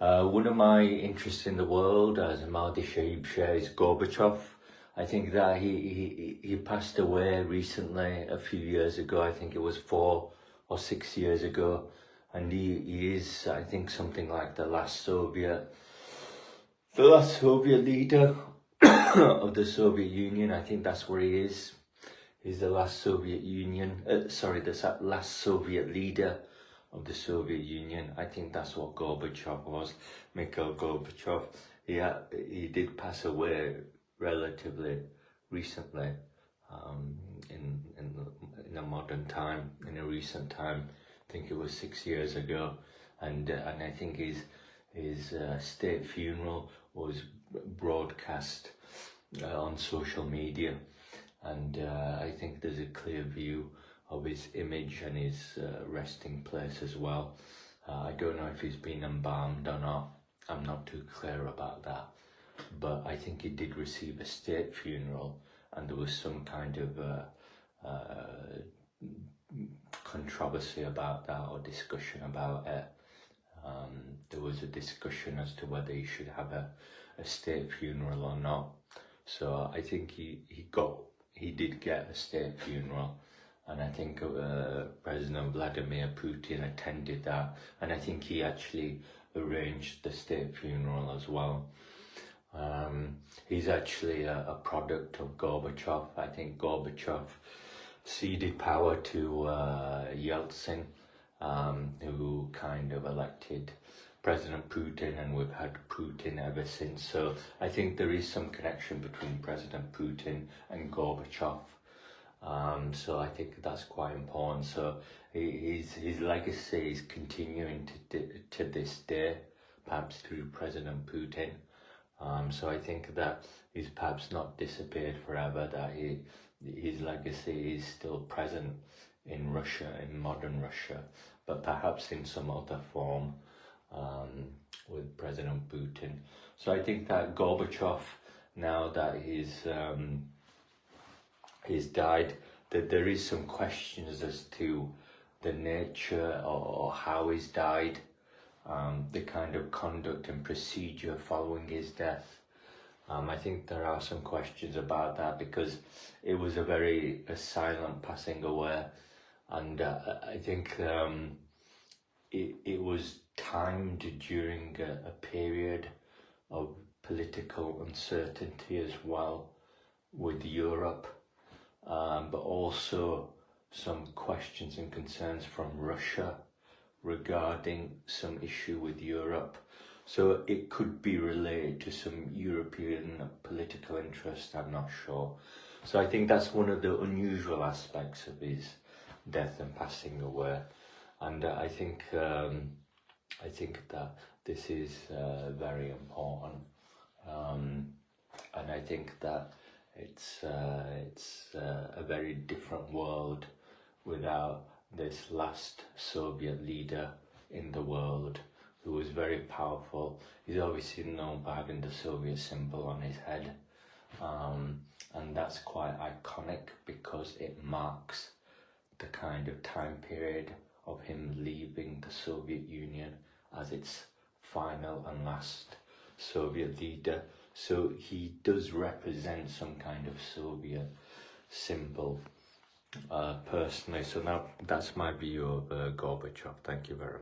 One of my interests in the world as Mahdi Shaheeb Sher is Gorbochov. I think that he passed away recently, a few years ago. I think it was 4 or 6 years ago. And he is, I think, something like the last Soviet leader of the Soviet Union. I think that's where he is. He's the last Soviet Union, the last Soviet leader of the Soviet Union. I think that's what Gorbachev was, Mikhail Gorbachev. He did pass away relatively recently, in a modern time, in a recent time. I think it was 6 years ago, and I think his state funeral was broadcast on social media, and I think there's a clear view of his image and his resting place as well. I don't know if he's been embalmed or not. I'm not too clear about that, but I think he did receive a state funeral, and there was some kind of controversy about that, or discussion about it. There was a discussion as to whether he should have a state funeral or not. So I think he did get a state funeral, and I think President Vladimir Putin attended that, and I think he actually arranged the state funeral as well. He's actually a product of Gorbachev. I think Gorbachev ceded power to Yeltsin, who kind of elected President Putin, and we've had Putin ever since. So I think there is some connection between President Putin and Gorbachev. So I think that's quite important. So his legacy is continuing to this day, perhaps through President Putin. So I think that he's perhaps not disappeared forever, that his legacy is still present in Russia, in modern Russia, but perhaps in some other form with President Putin. So I think that Gorbachev, now that he's died, that there is some questions as to the nature or how he's died, the kind of conduct and procedure following his death. I think there are some questions about that, because it was a silent passing away, and I think it was timed during a period of political uncertainty as well with Europe, but also some questions and concerns from Russia regarding some issue with Europe. So it could be related to some European political interest, I'm not sure. So I think that's one of the unusual aspects of his death and passing away. And I think that this is very important, and I think that it's a very different world without this last Soviet leader in the world, who was very powerful. He's obviously known by having the Soviet symbol on his head, and that's quite iconic, because it marks the kind of time period of him leaving the Soviet Union as its final and last Soviet leader. So he does represent some kind of Soviet symbol personally. So now that's my view of Gorbachev. Thank you very much.